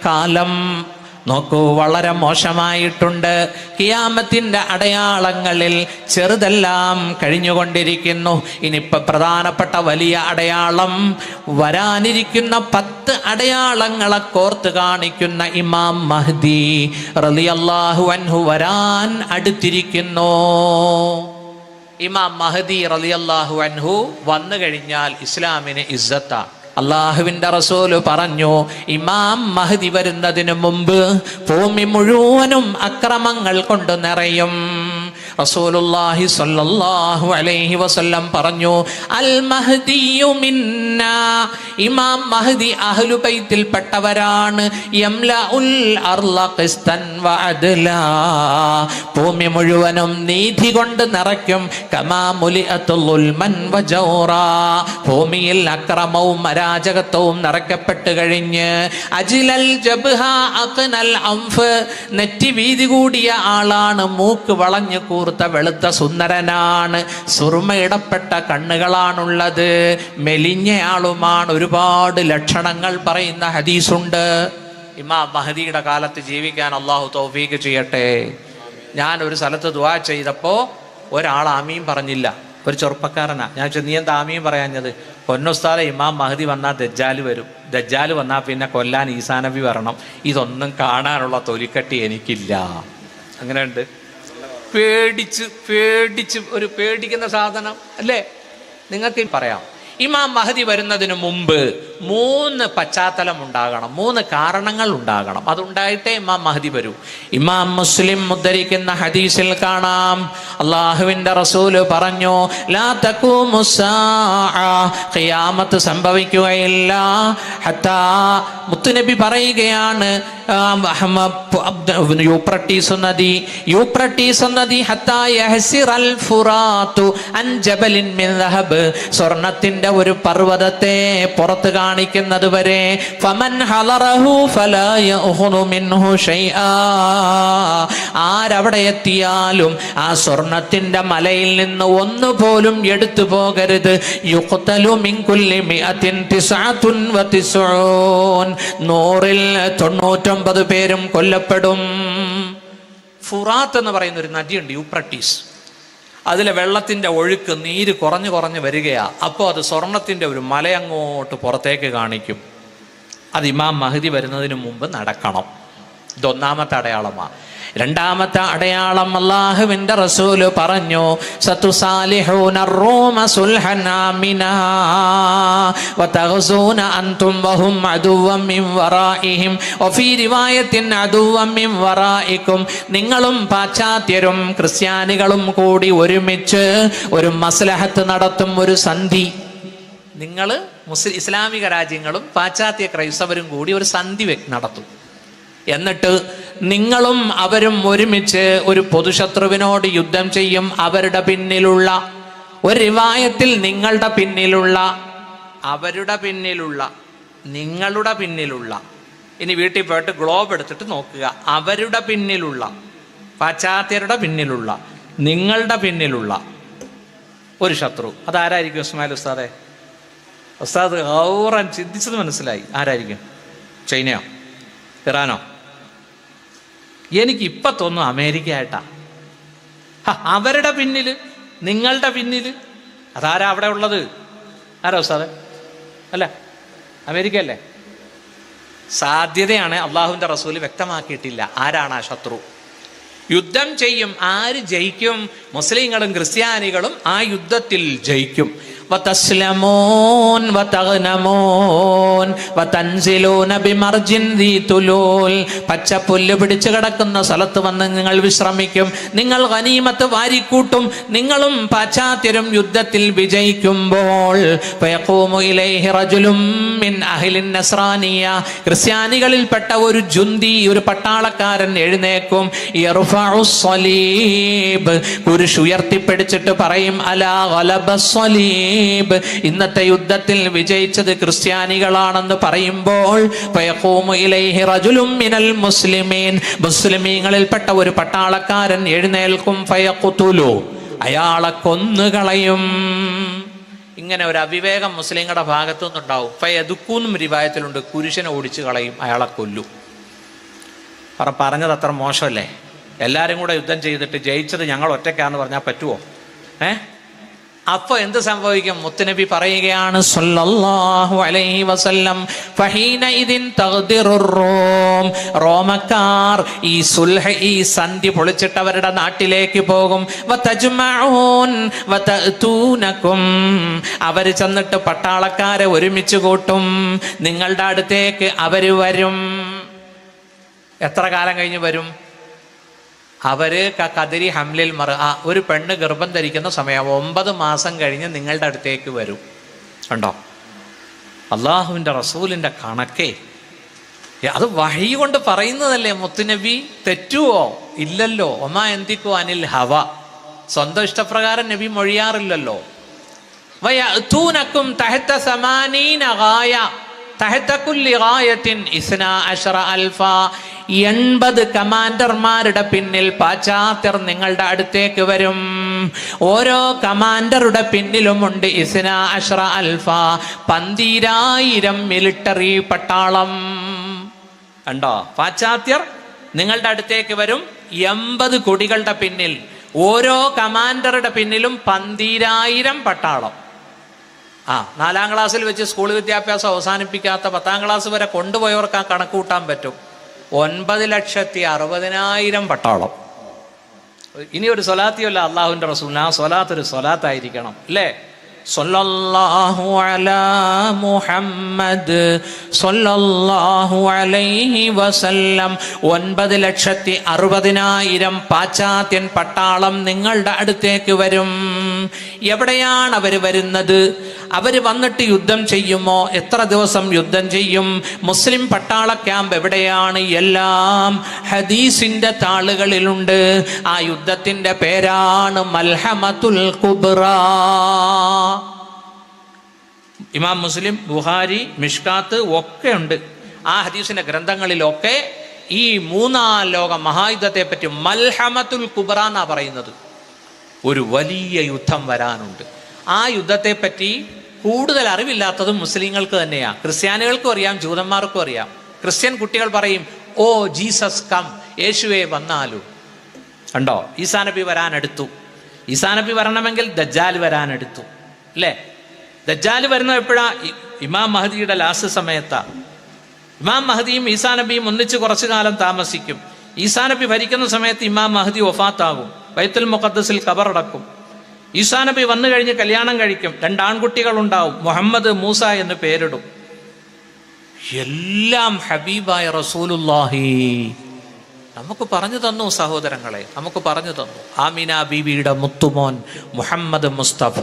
കാലം നോക്കൂ വളരെ മോശമായിട്ടുണ്ട്. ഖിയാമത്തിന്റെ അടയാളങ്ങളിൽ ചെറുതെല്ലാം കഴിഞ്ഞുകൊണ്ടിരിക്കുന്നു. ഇനിയിപ്പോൾ പ്രധാനപ്പെട്ട വലിയ അടയാളം, വരാനിരിക്കുന്ന 10 അടയാളങ്ങളെ കോർത്ത് കാണിക്കുന്ന ഇമാം മഹ്ദി റളിയല്ലാഹു അൻഹു വരാൻ അടുത്തിരിക്കുന്നു. ഇമാം മഹ്ദി റളിയല്ലാഹു അൻഹു വന്നു കഴിഞ്ഞാൽ ഇസ്ലാമിന് ഇസ്സത്താണ്. അള്ളാഹുവിൻ്റെ റസൂല് പറഞ്ഞു, ഇമാം മഹ്ദി വരുന്നതിന് മുമ്പ് ഭൂമി മുഴുവനും അക്രമങ്ങൾ കൊണ്ട് നിറയും. റസൂലുള്ളാഹി സ്വല്ലല്ലാഹു അലൈഹി വസല്ലം പറഞ്ഞു, അൽ മഹ്ദിയു മിന്നാ, ഇമാം മഹ്ദി അഹ്ലു ബൈത്തിൽ പെട്ടവരാണ്. യംലഉൽ അർള ഖിസ്തൻ വഅദ്ലാ, ഭൂമി മുഴുവനും നീതി കൊണ്ട് നിറയ്ക്കും. കമാ മുലിഅതു ളുൽമൻ വജൗറാ, ഭൂമിയിൽ അക്രമവും അരാജകത്വവും നിറയ്ക്കപ്പെട്ട് കഴിഞ്ഞ് അജിലൽ ജബ്ഹ അഖ്നൽ അൻഫ്, നെറ്റി വീതി കൂടിയ ആളാണ്, മൂക്ക് വളഞ്ഞു കൂർത്ത വെളുത്ത സുന്ദരനാണ്, സുറുമയിടപ്പെട്ട കണ്ണുകളാണുള്ളത്, മെലിഞ്ഞയാളുമാണ്. ഒരുപാട് ലക്ഷണങ്ങൾ പറയുന്ന ഹദീസുണ്ട്. ഇമാം മഹ്ദിയുടെ കാലത്ത് ജീവിക്കാൻ അള്ളാഹു തൗഫീഖ് ചെയ്യട്ടെ. ഞാൻ ഒരു സ്ഥലത്ത് ദുആ ചെയ്തപ്പോൾ ഒരാൾ ആമീൻ പറഞ്ഞില്ല, ഒരു ചെറുപ്പക്കാരനാ. ഞാൻ നീ എന്താ ആമീൻ പറയാഞ്ഞത്? പൊന്നുസ്താദെ, ഇമാം മഹ്ദി വന്നാൽ ദജ്ജാൽ വരും, ദജ്ജാൽ വന്നാൽ പിന്നെ കൊല്ലാൻ ഈസാ നബി വരണം, ഇതൊന്നും കാണാനുള്ള തൊലിക്കട്ടി എനിക്കില്ല. അങ്ങനെയുണ്ട്. പേടിച്ച് ഒരു പേടിക്കുന്ന സാധനം അല്ലേ? നിങ്ങൾക്ക് പറയാം, ഇമാം മഹ്ദി വരുന്നതിന് മുമ്പ് 3 പശ്ചാത്തലം ഉണ്ടാകണം, 3 കാരണങ്ങൾ ഉണ്ടാകണം. അതുണ്ടായിട്ടേ ഇമാം മഹ്ദി വരൂ. ഇമാം മുസ്ലിം ഉദ്ധരിക്കുന്ന ഹദീസിൽ കാണാം, അള്ളാഹുവിൻ്റെ റസൂല് പറഞ്ഞു, ലാ തഖൂമുസ്സാഅ, ഖിയാമത്ത് സംഭവിക്കുകയില്ല. ഹത്താ, മുത്തുനബി പറയുകയാണ്, യൂപ്രട്ടീസ് നദി ഹത്താ യഹ്സിറൽ ഫുറാത്തു അൻ ജബലിൻ മിൻ ദഹബ്, സ്വർണത്തിന്റെ ഒരു പർവ്വതത്തെ പുറത്ത് കാണിക്കുന്നത് വരെ. ഫമൻ ഹളറഹു ഫലാ യഖുനു മിൻഹു ശൈആ, ആരവിടെ എത്തിയാലും ആ സ്വർണത്തിന്റെ മലയിൽ നിന്ന് ഒന്നുപോലും എടുത്തു പോകരുത്. യുഖ്തലു മിൻ കുല്ലി മിഅത്തിൻ 99, 100-ൽ 99 പേരും കൊല്ലപ്പെടും. ഫുറാത്ത് എന്ന് പറയുന്ന ഒരു നദിയുണ്ട്, യൂപ്രട്ടീസ്. അതിലെ വെള്ളത്തിൻ്റെ ഒഴുക്ക്, നീര് കുറഞ്ഞു വരികയാണ്. അപ്പോൾ അത് സ്വർണത്തിൻ്റെ ഒരു മലയങ്ങോട്ട് പുറത്തേക്ക് കാണിക്കും. അത് ഇമാം മഹ്ദി വരുന്നതിന് മുമ്പ് നടക്കണം. ഇതൊന്നാമത്തെ അടയാളമാണ്. രണ്ടാമത്തെ അടയാളം, അല്ലാഹുവിൻ്റെ റസൂല് പറഞ്ഞു, സതുസാലിഹൂന റൂമ സുൽഹൻ ആമിനാ വതഗ്സൂന അൻതും വഹും അദുവ്വൻ മിൻ വറാഇഹിം വഫീ റിവായത്തിൻ അദുവ്വൻ മിൻ വറാഇക്കും, നിങ്ങളും പാശ്ചാത്യരും ക്രിസ്ത്യാനികളും കൂടി ഒരുമിച്ച് ഒരു മസ്ലഹത്ത് നടത്തും, ഒരു സന്ധി. നിങ്ങൾ ഇസ്ലാമിക രാജ്യങ്ങളും പാശ്ചാത്യ ക്രൈസ്തവരും കൂടി ഒരു സന്ധി നടത്തും. എന്നിട്ട് നിങ്ങളും അവരും ഒരുമിച്ച് ഒരു പൊതുശത്രുവിനോട് യുദ്ധം ചെയ്യും. അവരുടെ പിന്നിലുള്ള, ഒരു റിവായത്തിൽ നിങ്ങളുടെ പിന്നിലുള്ള, അവരുടെ പിന്നിലുള്ള, നിങ്ങളുടെ പിന്നിലുള്ള. ഇനി വീട്ടിൽ പോയിട്ട് ഗ്ലോബ് എടുത്തിട്ട് നോക്കുക. അവരുടെ പിന്നിലുള്ള, പാശ്ചാത്യരുടെ പിന്നിലുള്ള, നിങ്ങളുടെ പിന്നിലുള്ള ഒരു ശത്രു. അതാരായിരിക്കും ഇസ്മായിൽ ഉസ്താദെ? ഉസ്താദ് ഔറാൻ ചിന്തിച്ചത് മനസ്സിലായി. ആരായിരിക്കും? ചൈനയോ ഇറാനോ? എനിക്ക് ഇപ്പം തോന്നുന്നു അമേരിക്ക ആയിട്ടാ. അവരുടെ പിന്നിൽ, നിങ്ങളുടെ പിന്നിൽ. അതാരാ അവിടെ ഉള്ളത്? ആരാ ഉസ്താദെ? അല്ല, അമേരിക്ക അല്ലേ? സാധ്യതയാണ്. അള്ളാഹുവിൻ്റെ റസൂല് വ്യക്തമാക്കിയിട്ടില്ല ആരാണ് ആ ശത്രു. യുദ്ധം ചെയ്യും. ആര് ജയിക്കും? മുസ്ലിങ്ങളും ക്രിസ്ത്യാനികളും ആ യുദ്ധത്തിൽ ജയിക്കും. വതസ്ലമൂൻ വതഗ്നമൂൻ വതൻസിലൂന ബിമർജിൻ ദീ തുലൂൽ, പച്ച പുല്ല് പിടിച്ചു കിടക്കുന്ന സ്ഥലത്ത് വന്ന് നിങ്ങൾ വിശ്രമിക്കും. നിങ്ങൾ ഗനീമത്ത് വാരിക്കൂട്ടും. നിങ്ങളും പാശ്ചാത്യരും യുദ്ധത്തിൽ വിജയിക്കുമ്പോൾ ഫയഖൂമു ഇലൈഹി റജുലും മിൻ അഹ്ലിൻ നസ്രാനിയ, ക്രിസ്ത്യാനികളിൽപ്പെട്ട ഒരു ജുന്തി, ഒരു പട്ടാളക്കാരൻ എഴുന്നേക്കും. യർഫഉസ് സ്വലീബ്, കുരിശ് ഉയർത്തിപ്പിടിച്ചിട്ട് പറയും, അലാ ഗലബസ് സ്വലീബ്, ഇന്നത്തെ യുദ്ധത്തിൽ വിജയിച്ചത് ക്രിസ്ത്യാനികളാണെന്ന് പറയുമ്പോൾ ഫയഖൂമു ഇലൈഹി റജുലും മിനൽ മുസ്ലിമീൻ, മുസ്ലിമീങ്ങളിൽപ്പെട്ട ഒരു പട്ടാളക്കാരൻ എഴുന്നേൽക്കും. ഫയഖ്തുലു, അയാളെ കൊന്നുകളയും. ഇങ്ങനെ ഒരു അവിവേകം മുസ്ലിങ്ങളുടെ ഭാഗത്തു നിന്നുണ്ടാവും. ഫയദുക്കൂന്നും റിവായത്തിലുണ്ട്, കുരിശനെ ഓടിച്ചു കളയും, അയാളെ കൊല്ലും. പറഞ്ഞത് അത്ര മോശമല്ലേ? എല്ലാവരും കൂടെ യുദ്ധം ചെയ്തിട്ട് ജയിച്ചത് ഞങ്ങൾ ഒറ്റയ്ക്കാന്ന് പറഞ്ഞാൽ പറ്റുമോ? അപ്പൊ എന്ത് സംഭവിക്കും? മുത്തുനബി പറയുകയാണ് സല്ലല്ലാഹു അലൈഹി വസല്ലം, ഫഹീനഇദിൻ തഗ്ദിറുർ റൂം, റോമക്കാർ ഈ സുൽഹ്, ഈ സന്ധി പൊളിച്ചിട്ട് അവരുടെ നാട്ടിലേക്ക് പോകും. വതജ്മഊൻ വതഅതൂനകും, അവർ ചെന്നിട്ട് പട്ടാളക്കാരെ ഒരുമിച്ച് കൂട്ടും, നിങ്ങളുടെ അടുത്തേക്ക് അവർ വരും. എത്ര കാലം കഴിഞ്ഞ് വരും? അവര് കദരി ഹംലിൽ ഒരു പെണ്ണ് ഗർഭം ധരിക്കുന്ന സമയം 9 മാസം കഴിഞ്ഞ് നിങ്ങളുടെ അടുത്തേക്ക് വരും. കണ്ടോ, അള്ളാഹുവിൻ്റെ റസൂലിൻ്റെ കണക്കേ. അത് വഹി കൊണ്ട് പറയുന്നതല്ലേ മുത്തുനബി? തെറ്റുവോ? ഇല്ലല്ലോ. ഒമാ എന്തിക്കോ അനിൽ ഹവ, സ്വന്തം ഇഷ്ടപ്രകാരം നബി മൊഴിയാറില്ലല്ലോ. വയഅതൂനകും തഹത 80 ഗായ തഹത കുല്ലി ഗായത്തിൻ 12,000 80 കമാൻഡർമാരുടെ പിന്നിൽ പാശ്ചാത്യർ നിങ്ങളുടെ അടുത്തേക്ക് വരും. ഓരോ കമാൻഡറുടെ പിന്നിലുമുണ്ട് 12,000 12,000 മിലിറ്ററി പട്ടാളം. കണ്ടോ, പാശ്ചാത്യർ നിങ്ങളുടെ അടുത്തേക്ക് വരും 80 കൊടികളുടെ പിന്നിൽ, ഓരോ കമാൻഡറുടെ പിന്നിലും 12,000 പട്ടാളം. 4ാം ക്ലാസ്സിൽ വെച്ച് സ്കൂൾ വിദ്യാഭ്യാസം അവസാനിപ്പിക്കാത്ത 10ാം ക്ലാസ് വരെ കൊണ്ടുപോയവർക്ക് ആ കണക്ക് കൂട്ടാൻ പറ്റും. 9,60,000 പട്ടാളം. ഇനി ഒരു സ്വലാത്തിയല്ല അള്ളാഹുവിൻ്റെ റസൂലിന്, ആ സ്വലാത്ത് ഒരു സ്വലാത്തായിരിക്കണം അല്ലേ? സ്വല്ലല്ലാഹു അലാ മുഹമ്മദ് സ്വല്ലല്ലാഹു അലൈഹി വസല്ലം. 9,60,000 പാശ്ചാത്യൻ പട്ടാളം നിങ്ങളുടെ അടുത്തേക്ക് വരും. എവിടെയാണ് അവർ വരുന്നത്? അവർ വന്നിട്ട് യുദ്ധം ചെയ്യുമോ? എത്ര ദിവസം യുദ്ധം ചെയ്യും? മുസ്ലിം പട്ടാള ക്യാമ്പ് എവിടെയാണ്? എല്ലാം ഹദീസിന്റെ താളുകളിലുണ്ട്. ആ യുദ്ധത്തിന്റെ പേരാണ് മൽഹമത്തുൽ കുബ്ര. ഇമാം മുസ്ലിം, ബുഖാരി, മിഷ്കാത്ത് ഒക്കെ ഉണ്ട്. ആ ഹദീസിന്റെ ഗ്രന്ഥങ്ങളിലൊക്കെ ഈ 3ാം ലോക മഹായുദ്ധത്തെ പറ്റി മൽഹമത്തുൽ കുബ്ര എന്നാ പറയുന്നത്. ഒരു വലിയ യുദ്ധം വരാനുണ്ട്. ആ യുദ്ധത്തെ പറ്റി കൂടുതൽ അറിവില്ലാത്തതും മുസ്ലിങ്ങൾക്ക് തന്നെയാണ്. ക്രിസ്ത്യാനികൾക്കും അറിയാം, ജൂതന്മാർക്കും അറിയാം. ക്രിസ്ത്യൻ കുട്ടികൾ പറയും, ഓ ജീസസ് കം, യേശുവെ വന്നാലു. കണ്ടോ, ഈസാ നബി വരാനെടുത്തു. ഈസാ നബി വരണമെങ്കിൽ ദജ്ജാൽ വരാനെടുത്തു അല്ലേ? ദജ്ജാൽ വരുന്നത് എപ്പോഴാ? ഇമാം മഹദിയുടെ ലാസ്റ്റ് സമയത്താ. ഇമാം മഹദിയും ഈസാ നബിയും ഒന്നിച്ച് കുറച്ചു കാലം താമസിക്കും. ഈസാ നബി ഭരിക്കുന്ന സമയത്ത് ഇമാം മഹദി വഫാത്താകും, ബൈത്തുൽ മുഖദ്ദസിൽ ഖബറടക്കും. ഈസാ നബി വന്നു കഴിഞ്ഞ് കല്യാണം കഴിക്കും, 2 ആൺകുട്ടികൾ ഉണ്ടാവും, മുഹമ്മദ്, മൂസ എന്ന് പേരിടും. എല്ലാം ഹബീബായ റസൂലുള്ളാഹി നമുക്ക് പറഞ്ഞു തന്നു സഹോദരങ്ങളെ, നമുക്ക് പറഞ്ഞു തന്നു. ആമിന ബീവിയുടെ മുത്തുമോൻ മുഹമ്മദ് മുസ്തഫ.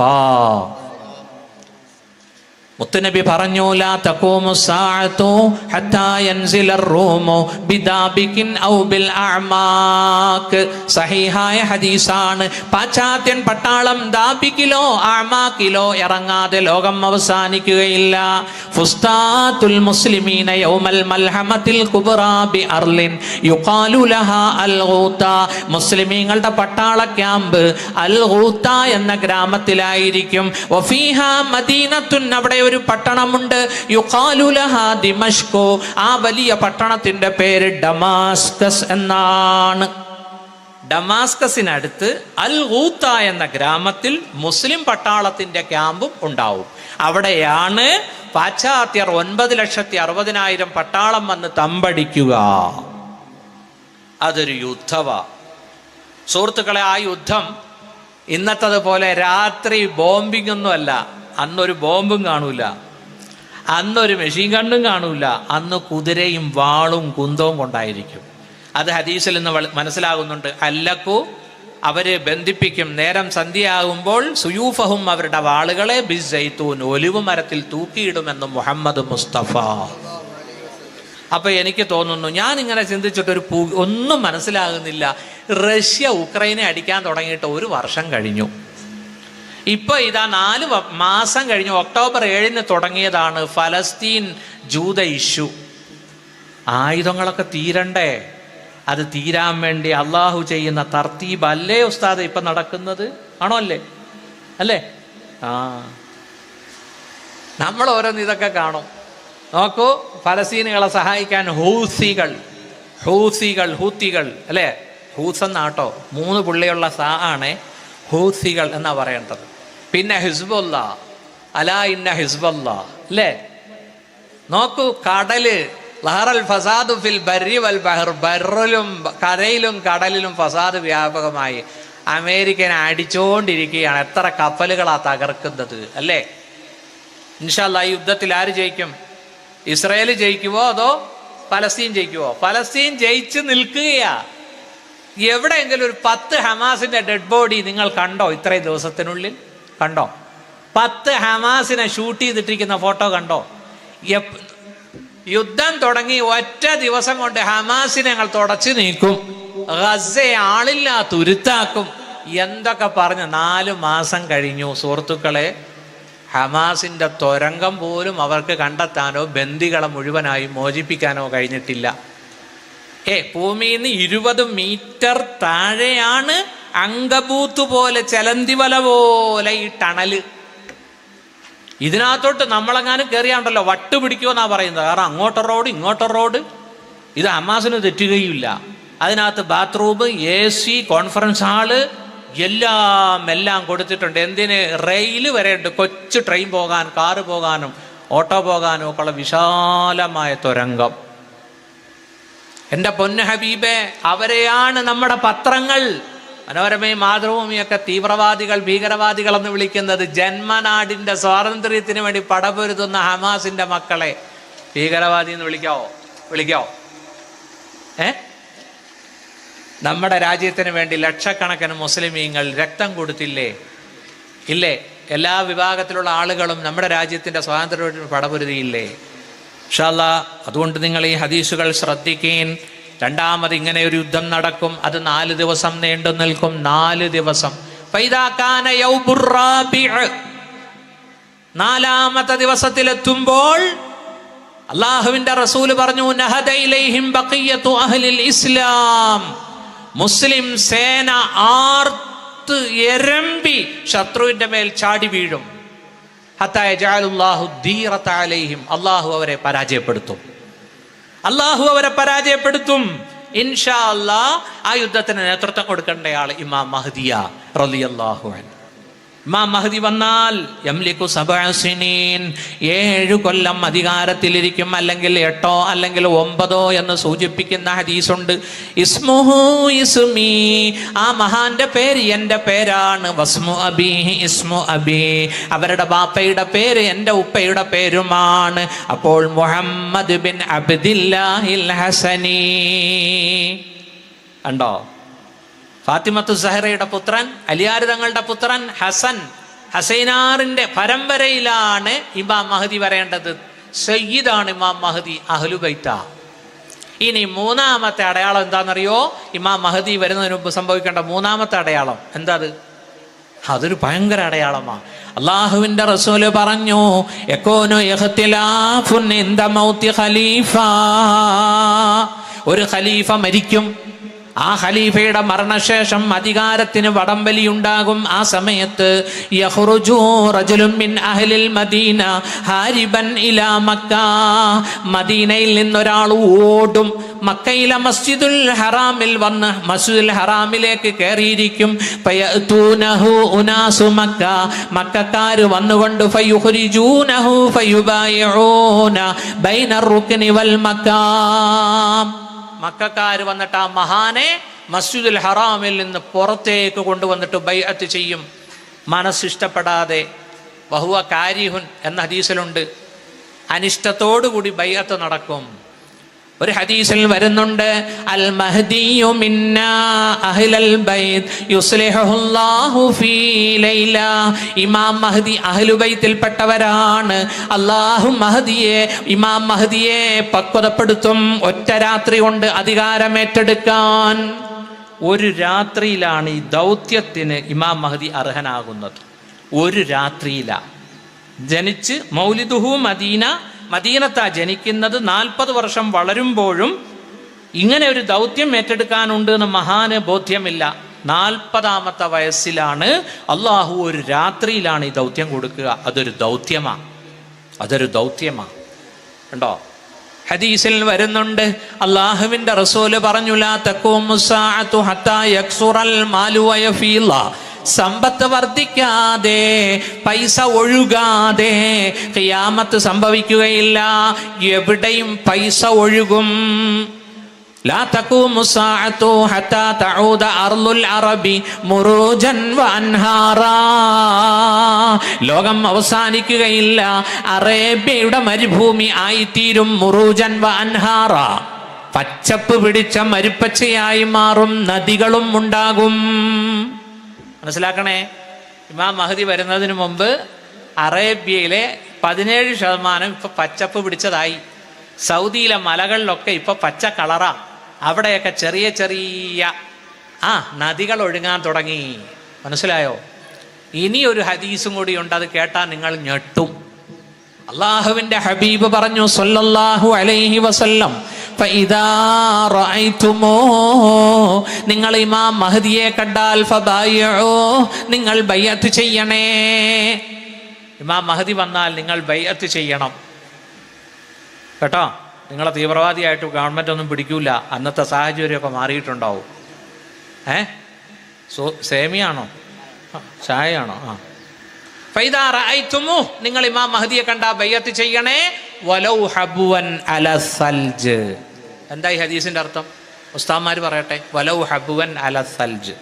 മുത്തുനബി പറഞ്ഞു, ലാ തഖൂമു സാഅതു ഹത്താ യൻസിലർ റൂമു ബിദാബികിൻ ഔ ബിൽ അഅമാക്. സഹീഹായ ഹദീസാണ്. പാശ്ചാത്യൻ പട്ടാളം ദാബിക്കിലോ അഅമാകിലോ ഇറങ്ങാതെ ലോകം അവസാനിക്കുകയില്ല. ഫുസ്താത്തുൽ മുസ്ലിമീന യൗമൽ മൽഹമത്തിൽ കുബ്റാ ബി അർലിൻ യുഖാലു ലഹാ അൽ ഗൂത. മുസ്ലിമീങ്ങളുടെ പട്ടാള ക്യാമ്പ് അൽ ഗൂത എന്ന ഗ്രാമത്തിലായിരിക്കും. വഫീഹാ മദീനത്തുൻ, അവിടെ ഒരു പട്ടണമുണ്ട്. യുഖാലു ലഹാ ദിമഷ്കു, ആ വലിയ പട്ടണത്തിന്റെ പേര് ഡമാസ്കസ് എന്നാണ്. ഡമാസ്കസിനടുത്ത് അൽ ഗൂത്ത എന്ന ഗ്രാമത്തിൽ മുസ്ലിം പട്ടാളത്തിന്റെ ക്യാമ്പും ഉണ്ടാവും. അവിടെയാണ് പാശ്ചാത്യർ 9,60,000 പട്ടാളം വന്ന് തമ്പടിക്കുക. അതൊരു യുദ്ധവാ സുഹൃത്തുക്കളെ. ആ യുദ്ധം ഇന്നത്തതുപോലെ രാത്രി ബോംബിംഗ് ഒന്നുമല്ല. അന്നൊരു ബോംബും കാണൂല, അന്നൊരു മെഷീൻ ഗണ്ണും കാണൂല. അന്ന് കുതിരയും വാളും കുന്തവും കൊണ്ടായിരിക്കും. അത് ഹദീസിൽ നിന്ന് മനസ്സിലാകുന്നുണ്ട്. അല്ലക്കു, അവരെ ബന്ധിപ്പിക്കും. നേരം സന്ധ്യയാകുമ്പോൾ സുയൂഫഹും, അവരുടെ വാളുകളെ ബിസ്സൈത്തൂൻ, ഒലിവ് മരത്തിൽ തൂക്കിയിടുമെന്ന് മുഹമ്മദ് മുസ്തഫ. അപ്പൊ എനിക്ക് തോന്നുന്നു, ഞാൻ ഇങ്ങനെ ചിന്തിച്ചിട്ടൊരു ഒന്നും മനസ്സിലാകുന്നില്ല. റഷ്യ ഉക്രൈനെ അടിക്കാൻ തുടങ്ങിയിട്ട് 1 വർഷം കഴിഞ്ഞു. ഇപ്പൊ ഇതാ 4 മാസം കഴിഞ്ഞു. ഒക്ടോബർ 7 തുടങ്ങിയതാണ് ഫലസ്തീൻ ജൂത ഇഷ്യൂ. ആയുധങ്ങളൊക്കെ തീരണ്ടേ? അത് തീരാൻ വേണ്ടി അള്ളാഹു ചെയ്യുന്ന തർത്തീബ് അല്ലേ ഉസ്താദ് ഇപ്പൊ നടക്കുന്നത്? ആണോ? അല്ലേ? നമ്മൾ ഓരോന്ന് ഇതൊക്കെ കാണും. നോക്കൂ, ഫലസ്തീനുകളെ സഹായിക്കാൻ ഹൂസികൾ ഹൂത്തികൾ അല്ലേ? ഹൂസ് എന്നാട്ടോ 3 പുള്ളിയുള്ള സാ ആണ് ഹൂത്തികൾ എന്നാ പറയേണ്ടത്. പിന്നെ ഹിസ്ബുല്ല, അലാ ഇന്ന ഹിസ്ബുല്ല അല്ലേ? നോക്കൂ, കടല് ലഹറൽ ഫസാദു ഫിൽ ബർരി വൽ ബഹർ, ബർറിലും കരയിലും കടലിലും ഫസാദ് വ്യാപകമായി. അമേരിക്കനെ അടിച്ചുകൊണ്ടിരിക്കുകയാണ്. എത്ര കപ്പലുകളാ തകർക്കുന്നത് അല്ലേ? ഇൻഷാ അല്ലാഹ് ഈ യുദ്ധത്തിൽ ആര് ജയിക്കും? ഇസ്രായേൽ ജയിക്കുവോ അതോ ഫലസ്തീൻ ജയിക്കുവോ? ഫലസ്തീൻ ജയിച്ച് നിൽക്കുകയാ. എവിടെയെങ്കിലും ഒരു 10 ഹമാസിന്റെ ഡെഡ് ബോഡി നിങ്ങൾ കണ്ടോ? ഇത്രയും ദിവസത്തിനുള്ളിൽ കണ്ടോ? 10 ഹമാസിനെ ഷൂട്ട് ചെയ്തിട്ടിരിക്കുന്ന ഫോട്ടോ കണ്ടോ? യുദ്ധം തുടങ്ങി ഒറ്റ ദിവസം കൊണ്ട് ഹമാസിനെ ഞങ്ങൾ തുടച്ചു നീക്കും, ഗസയെ ആളില്ലാ തുരുത്താക്കും എന്തൊക്കെ പറഞ്ഞ് 4 മാസം കഴിഞ്ഞു. സുഹൃത്തുക്കളെ, ഹമാസിന്റെ തുരങ്കം പോലും അവർക്ക് കണ്ടെത്താനോ ബന്ദികളെ മുഴുവനായി മോചിപ്പിക്കാനോ കഴിഞ്ഞിട്ടില്ല. ഭൂമിയിൽ നിന്ന് 20 മീറ്റർ താഴെയാണ് അങ്കബൂത്ത് പോലെ, ചെലന്തിവല പോലെ ഈ ടണല്. ഇതിനകത്തോട്ട് നമ്മളെങ്ങാനും കയറിയാണ്ടല്ലോ വട്ട് പിടിക്കുമെന്നാ പറയുന്നത്. കാരണം അങ്ങോട്ട റോഡ് ഇങ്ങോട്ട റോഡ്. ഇത് ഹമാസിന് തെറ്റുകയില്ല. അതിനകത്ത് ബാത്റൂം, AC, കോൺഫറൻസ് ഹാള് എല്ലാം കൊടുത്തിട്ടുണ്ട്. എന്തിന്? റെയിൽ വരെ ഉണ്ട്. കൊച്ചു ട്രെയിൻ പോകാൻ, കാറ് പോകാനും ഓട്ടോ പോകാനും ഒക്കെ ഉള്ള വിശാലമായ തുരങ്കം. എൻ്റെ പൊന്നു ഹബീബെ, അവരെയാണ് നമ്മുടെ പത്രങ്ങൾ, മനോരമയും മാതൃഭൂമിയൊക്കെ തീവ്രവാദികൾ, ഭീകരവാദികൾ എന്ന് വിളിക്കുന്നത്. ജന്മനാടിൻ്റെ സ്വാതന്ത്ര്യത്തിന് വേണ്ടി പടപൊരുതുന്ന ഹമാസിന്റെ മക്കളെ ഭീകരവാദി എന്ന് വിളിക്കാവോ? നമ്മുടെ രാജ്യത്തിന് വേണ്ടി ലക്ഷക്കണക്കിന് മുസ്ലിമീങ്ങൾ രക്തം കൊടുത്തില്ലേ? ഇല്ലേ? എല്ലാ വിഭാഗത്തിലുള്ള ആളുകളും നമ്മുടെ രാജ്യത്തിന്റെ സ്വാതന്ത്ര്യത്തിന് പടപൊരുതിയില്ലേ? ഇൻഷാ അല്ലാഹ് അതുകൊണ്ട് നിങ്ങൾ ഈ ഹദീസുകൾ ശ്രദ്ധിക്കേൻ. രണ്ടാമത് ഇങ്ങനെ ഒരു യുദ്ധം നടക്കും. അത് 4 ദിവസം നീണ്ടു നിൽക്കും. 4 ദിവസം. നാലാമത്തെ ദിവസത്തിലെത്തുമ്പോൾ അള്ളാഹുവിന്റെ റസൂല് പറഞ്ഞു, നഹദ ഇലൈഹിം ബഖിയത്തു അഹ്ലിൽ ഇസ്ലാം. മുസ്ലിം സേന ആർത്ത് എരമ്പി ശത്രുവിന്റെ മേൽ ചാടി വീഴും. ഹത്താ യജഅലുല്ലാഹു ദീറത അലൈഹിം. അള്ളാഹു അവരെ പരാജയപ്പെടുത്തും. ഇൻഷാ അല്ലാഹ് ആ യുദ്ധത്തിന് നേതൃത്വം കൊടുക്കേണ്ടയാൾ ഇമാം മഹ്ദിയ റളിയല്ലാഹു അൻഹു. ഇമാം മഹ്ദി വന്നാൽ യംലികു 7 സിനീൻ, 7 കൊല്ലം അധികാരത്തിലിരിക്കും. അല്ലെങ്കിൽ 8 അല്ലെങ്കിൽ 9 എന്ന് സൂചിപ്പിക്കുന്ന ഹദീസുണ്ട്. ഇസ്മുഹു ഇസ്മി, ആ മഹാന്റെ പേര് എൻ്റെ പേരാണ്. വസ്മു അബീഹി ഇസ്മു അബി, അവരുടെ ബാപ്പയുടെ പേര് എൻ്റെ ഉപ്പയുടെ പേരുമാണ്. അപ്പോൾ മുഹമ്മദ് ബിൻ അബ്ദില്ലാഹിൽ ഹസനി. കണ്ടോ? ഫാത്തിമത്തു സഹറയുടെ പുത്രൻ, അലിയാർ തങ്ങളുടെ പുത്രൻ ഹസൻ, ഹസൈനാറിന്റെ പരമ്പരയിലാണ് ഇമാം മഹ്ദി വരേണ്ടത്. സയ്യിദാണ് ഇമാം മഹ്ദി, അഹ്ലുബൈത്ത. ഇനി 3ാമത്തെ അടയാളം എന്താണെന്നറിയോ? ഇമാം മഹ്ദി വരുന്നതിന് മുമ്പ് സംഭവിക്കേണ്ട 3ാമത്തെ അടയാളം എന്താ? അതൊരു ഭയങ്കര അടയാളമാണ്. അള്ളാഹുവിന്റെ റസൂല് പറഞ്ഞു, യകൂനു ഇഖ്തിലാഫുൻ ഇൻദ മൗതി ഖലീഫ. ഒരു ഖലീഫ മരിക്കും. ആ ഖലീഫയുടെ മരണശേഷം അധികാരത്തിന് വടംവലിയുണ്ടാകും. ആ സമയത്ത് യഖ്റുജു റജുലുൻ മിൻ അഹ്ലിൽ മദീന ഹാരിബൻ ഇലാ മക്ക. മദീനയിൽ നിന്നൊരാൾ ഓടും. മക്കയിലെ മസ്ജിദുൽ ഹറാമിൽ വന്ന് മസ്ജിദുൽ ഹറാമിലേക്ക് കയറിയിരിക്കും. ഫയഅതൂനഹു ഉനാസു മക്ക, മക്കക്കാര് വന്നുകൊണ്ട് ഫയുഖ്രിജൂനഹു ഫയുബായിഊന ബൈന റുക്നി വൽ മക്കാം. മക്കക്കാര് വന്നിട്ട് ആ മഹാനെ മസ്ജിദുൽ ഹറാമിൽ നിന്ന് പുറത്തേക്ക് കൊണ്ടുവന്നിട്ട് ബൈഅത്ത് ചെയ്യും. മനസ്സിഷ്ടപ്പെടാതെ, വഹുവ കാരിഹുൻ എന്ന ഹദീസിലുണ്ട്, അനിഷ്ടത്തോടുകൂടി ബൈഅത്ത് നടക്കും. ഒരു ഹദീസിൽ വരുന്നുണ്ട്, അൽ മഹ്ദിയു മിന്നാ അഹ്ലൽ ബൈത്ത് യുസ്ലിഹുല്ലാഹു ഫീ ലൈല. ഇമാം മഹ്ദി അഹ്ലു ബൈത്തിൽപ്പെട്ടവരാണ്. അല്ലാഹു ഇമാം മഹ്ദിയെ പക്വതപ്പെടുത്തും ഒറ്റ രാത്രി കൊണ്ട് അധികാരമേറ്റെടുക്കാൻ. ഒരു രാത്രിയിലാണ് ഈ ദൗത്യത്തിന് ഇമാം മഹ്ദി അർഹനാകുന്നത്. ഒരു രാത്രിയിലാണ് ജനിച്ച്. മൗലിദുഹു മദീന, മദീനത്താ ജനിക്കുന്നത്. 40 വർഷം വളരുമ്പോഴും ഇങ്ങനെ ഒരു ദൗത്യം ഏറ്റെടുക്കാനുണ്ട് എന്ന് മഹാന് ബോധ്യമില്ല. 40ാമത്തെ വയസ്സിലാണ് അള്ളാഹു ഒരു രാത്രിയിലാണ് ഈ ദൗത്യം കൊടുക്കുക. അതൊരു ദൗത്യമാണ്. കണ്ടോ? ഹദീസിൽ വരുന്നുണ്ട്, അള്ളാഹുവിന്റെ റസൂല് പറഞ്ഞു, ലാ തഖൂമു സ്സാഅതു ഹത്താ യക്സുറൽ മാലു വയഫീല. സമ്പത്ത് വർദ്ധിക്കാതെ, പൈസ ഒഴുകാതെ ഖിയാമത്ത് സംഭവിക്കുകയില്ല. എവിടെയും പൈസ ഒഴുകും. ലാ തഖൂമു സ്സാഅതു ഹത്താ തഊദ അർളുൽ അറബി മുറൂജൻ വഅൻഹാറാ. ലോകം അവസാനിക്കുകയില്ല, അറേബ്യയുടെ മരുഭൂമി ആയിത്തീരും. മുറൂജൻ വഅൻഹാറാ, പച്ചപ്പ് പിടിച്ച മരുപ്പച്ചയായി മാറും, നദികളും ഉണ്ടാകും. മനസ്സിലാക്കണേ, ഇമാം മഹദി വരുന്നതിന് മുമ്പ് അറേബ്യയിലെ 17% ഇപ്പൊ പച്ചപ്പ് പിടിച്ചതായി. സൗദിയിലെ മലകളിലൊക്കെ ഇപ്പൊ പച്ച കളറാ. അവിടെയൊക്കെ ചെറിയ ചെറിയ നദികൾ ഒഴുകാൻ തുടങ്ങി. മനസ്സിലായോ? ഇനി ഒരു ഹദീസും കൂടി ഉണ്ട്, അത് കേട്ടാൽ നിങ്ങൾ ഞെട്ടും. അള്ളാഹുവിന്റെ ഹബീബ് പറഞ്ഞു സല്ലല്ലാഹു അലൈഹി വസല്ലം, ഫഇദാ റഅയ്തുമൂ, നിങ്ങൾ ഇമാം മഹദിയെ കണ്ടാൽ ഫബായിഉ, നിങ്ങൾ ബൈഅത്ത് ചെയ്യണേ. ഇമാം മഹദി വന്നാൽ നിങ്ങൾ ബൈഅത്ത് ചെയ്യണം കേട്ടോ. നിങ്ങളെ തീവ്രവാദിയായിട്ട് ഗവൺമെന്റ് ഒന്നും പിടിക്കൂല. അന്നത്തെ സാഹചര്യമൊക്കെ മാറിയിട്ടുണ്ടാവും. സേമിയാണോ ചായയാണോ? ഫൈദാ റഅയ്തുമു, നിങ്ങൾ ഇമാം മഹദിയെ കണ്ടാ ബൈഅത്ത് ചെയ്യണേ. വലൗ ഹബ്വൻ അല സൽജ്. എന്താ ഈ ഹദീസിന്റെ അർത്ഥം? ഉസ്താദ്മാർ പറയട്ടെ. വലൗ ഹബ്വൻ അല സൽജ്,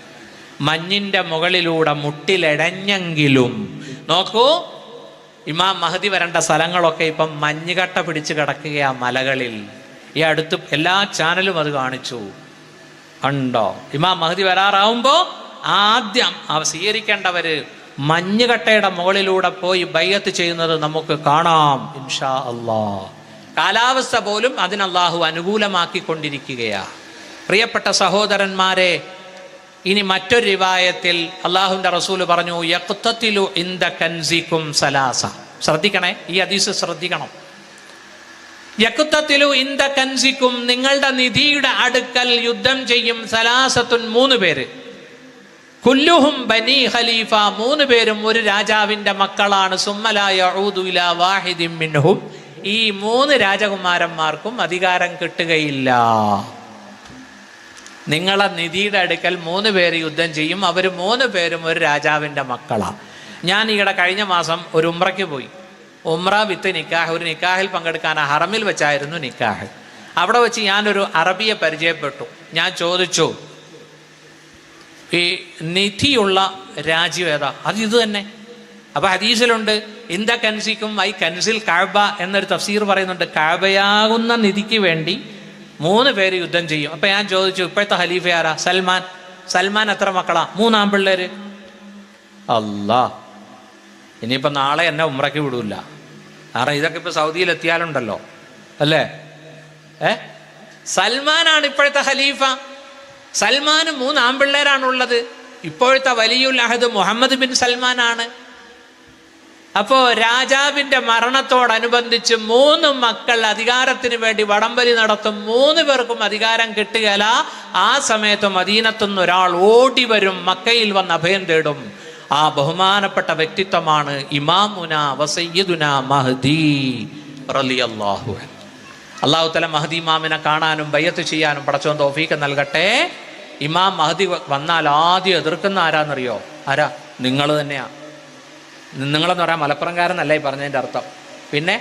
മഞ്ഞിന്റെ മുകളിലൂടെ മുട്ടിലെടഞ്ഞെങ്കിലും. നോക്കൂ, ഇമാം മഹദി വരേണ്ട സ്ഥലങ്ങളൊക്കെ ഇപ്പം മഞ്ഞുകട്ട പിടിച്ച് കിടക്കുകയാ മലകളിൽ. ഈ അടുത്ത് എല്ലാ ചാനലും അത് കാണിച്ചു. ഉണ്ടോ? ഇമാം മഹദി വരാറാവുമ്പോ ആദ്യം സ്വീകരിക്കേണ്ടവര് മഞ്ഞുകട്ടയുടെ മുകളിലൂടെ പോയി ബൈഅത്ത് ചെയ്യുന്നത് നമുക്ക് കാണാം ഇൻഷാ അല്ലാഹ്. കാലാവസ്ഥ പോലും അതിന് അല്ലാഹു അനുകൂലമാക്കിക്കൊണ്ടിരിക്കുകയാ. പ്രിയപ്പെട്ട സഹോദരന്മാരെ, ഇനി മറ്റൊരു റിവായത്തിൽ അള്ളാഹുവിന്റെ റസൂല് പറഞ്ഞു, യഖ്തതിലു ഇൻദ കൻസികും സലാസ. ശ്രദ്ധിക്കണേ, ഈ ഹദീസ് ശ്രദ്ധിക്കണം. യഖ്തതിലു ഇൻദ കൻസികും, നിങ്ങളുടെ നിധിയുടെ അടുക്കൽ യുദ്ധം ചെയ്യും. സലാസത്തുൻ, 3 പേര്. കുല്ലുഹും ബനി ഖലീഫ, 3 പേരും ഒരു രാജാവിന്റെ മക്കളാണ്. സുമ്മ ലാ യഊദു ഇലാ വാഹിദിൻ മിൻഹും, ഈ 3 രാജകുമാരന്മാർക്കും അധികാരം കിട്ടുകയില്ല. നിങ്ങളെ നിധിയുടെ അടുക്കൽ 3 പേര് യുദ്ധം ചെയ്യും. അവർ 3 പേരും ഒരു രാജാവിന്റെ മക്കളാ. ഞാൻ ഈയിടെ കഴിഞ്ഞ മാസം ഒരു ഉംറയ്ക്ക് പോയി. ഉംറ വിത്ത് നിക്കാഹ്. ഒരു നിക്കാഹിൽ പങ്കെടുക്കാൻ ഹറമിൽ വെച്ചായിരുന്നു നിക്കാഹ്. അവിടെ വെച്ച് ഞാനൊരു അറബിയെ പരിചയപ്പെട്ടു. ഞാൻ ചോദിച്ചു, ഈ നിധിയുള്ള രാജ്യം ഏതാ? അത് ഇത് തന്നെ. അപ്പൊ ഹദീസിലുണ്ട്, ഇന്ദ കൻസിക്കും ഐ കൻസിൽ കഅബ എന്നൊരു തഫ്സീർ പറയുന്നുണ്ട്. കഅബയാകുന്ന നിധിക്ക് വേണ്ടി 3 പേര് യുദ്ധം ചെയ്യും. അപ്പൊ ഞാൻ ചോദിച്ചു, ഇപ്പോഴത്തെ ഖലീഫ ആരാ? സൽമാൻ. സൽമാൻ എത്ര മക്കളാ? 3 ആൺപിള്ളേര്. അല്ലാ, ഇനിയിപ്പോ നാളെ എന്നെ ഉംറയ്ക്ക് വിടൂല. കാരണം ഇതൊക്കെ ഇപ്പൊ സൗദിയിൽ എത്തിയാലുണ്ടല്ലോ അല്ലേ. സൽമാനാണ് ഇപ്പോഴത്തെ ഖലീഫ. സൽമാന് 3 ആൺപിള്ളേരാണുള്ളത്. ഇപ്പോഴത്തെ വലിയുൽ അഹദ് മുഹമ്മദ് ബിൻ സൽമാനാണ്. അപ്പോ രാജാവിന്റെ മരണത്തോടനുബന്ധിച്ച് 3 മക്കൾ അധികാരത്തിന് വേണ്ടി വടംവലി നടത്തും. 3 പേർക്കും അധികാരം കിട്ടുകയില്ല. ആ സമയത്ത് മദീനത്തുനിന്ന് ഒരാൾ ഓടി വരും, മക്കയിൽ വന്ന് അഭയം തേടും. ആ ബഹുമാനപ്പെട്ട വ്യക്തിത്വമാണ് ഇമാമുന വസയ്യിദുന മഹ്ദി റളിയല്ലാഹു അൻഹു. അല്ലാഹു തആല മഹ്ദി ഇമാമിനെ കാണാനും ബൈഅത്ത് ചെയ്യാനും പടച്ചോൻ തൗഫീഖ് നൽകട്ടെ. ഇമാം മഹ്ദി വന്നാൽ ആദ്യം എതിർക്കുന്ന ആരാന്നറിയോ? ആരാ? നിങ്ങൾ തന്നെയാ. നിങ്ങളെന്ന് പറയാൻ മലപ്പുറംകാരനല്ല ഈ പറഞ്ഞതിൻ്റെ അർത്ഥം. പിന്നെ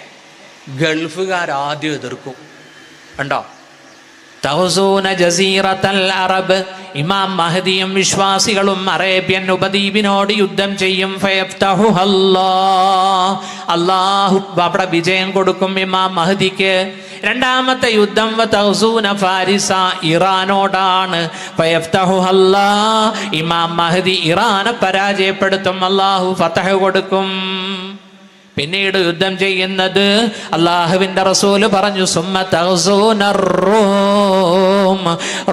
ഗൾഫുകാർ ആദ്യം എതിർക്കും. ഉണ്ടോ? തഹ്സൂന ജസീറത്തൽ അറബ്, ഇമാം മഹ്ദിയും വിശ്വാസികളും അറേബ്യൻ ഉപദ്വീപിനോട് യുദ്ധം ചെയ്യും. അല്ലാഹു അവിടെ വിജയം കൊടുക്കും ഇമാം മഹ്ദിക്ക്. രണ്ടാമത്തെ യുദ്ധം തഹ്സൂന ഫാരിസ, ഇറാനോടാണ്. ഇമാം മഹ്ദി ഇറാനെ പരാജയപ്പെടുത്തും, അല്ലാഹു ഫതഹ് കൊടുക്കും. പിന്നീട് യുദ്ധം ചെയ്യുന്നത് അള്ളാഹുവിന്റെ റസൂല് പറഞ്ഞു, സുമ്മ തഹ്സൂന റൂം,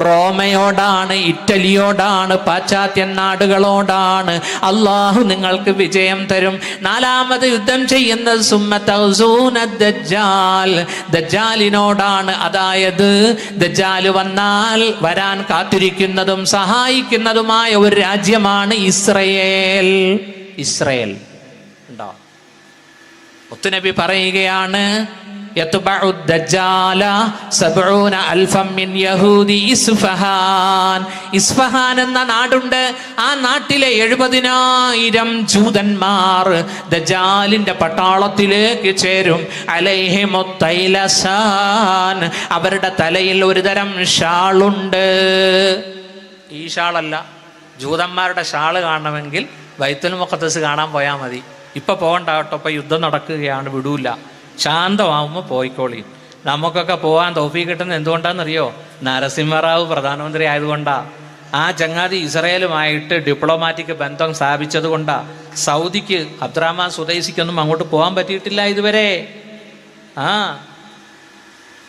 റോമയോടാണ്, ഇറ്റലിയോടാണ്, പാശ്ചാത്യ നാടുകളോടാണ്. അള്ളാഹു നിങ്ങൾക്ക് വിജയം തരും. നാലാമത് യുദ്ധം ചെയ്യുന്നത് സുമ്മ തഹ്സൂന ദജ്ജാൽ, ദജ്ജാലിനോടാണ്. അതായത് ദജ്ജാല് വന്നാൽ വരാൻ കാത്തിരിക്കുന്നതും സഹായിക്കുന്നതുമായ ഒരു രാജ്യമാണ് ഇസ്രയേൽ. ഇസ്രയേൽ ഉണ്ടോ? മുത്തുനബി പറയുകയാണ്, യത്ബഉ ദജ്ജാല 70,000 മിൻ യഹൂദി ഇസ്ഫഹാൻ. ഇസ്ഫഹാൻ എന്ന നാടുണ്ട്. ആ നാട്ടിലെ 70,000 ജൂതന്മാർ ദജ്ജാലിന്റെ പട്ടാളത്തിലേക്ക് ചേരും. അലൈഹിമുത്തൈലസാൻ, അവരുടെ തലയിൽ ഒരു തരം ഷാളുണ്ട്. ഈ ഷാളല്ല, ജൂതന്മാരുടെ ഷാള് കാണണമെങ്കിൽ ബൈത്തുൽ മുഖദ്ദസ് കാണാൻ പോയാൽ മതി. ഇപ്പൊ പോകണ്ട കേട്ടോ, ഇപ്പൊ യുദ്ധം നടക്കുകയാണ്, വിടൂല. ശാന്തമാവുമ്പോൾ പോയിക്കോളി. നമുക്കൊക്കെ പോകാൻ തൗഫീഖ് കിട്ടുന്നത് എന്തുകൊണ്ടാണെന്നറിയോ? നരസിംഹറാവു പ്രധാനമന്ത്രി ആയതുകൊണ്ടാ. ആ ചങ്ങാതി ഇസ്രയേലുമായിട്ട് ഡിപ്ലോമാറ്റിക് ബന്ധം സ്ഥാപിച്ചത് കൊണ്ടാ. സൗദിക്ക് അബ്ദുറഹ്മാൻ സുദൈസിക്കൊന്നും അങ്ങോട്ട് പോകാൻ പറ്റിയിട്ടില്ല ഇതുവരെ. ആ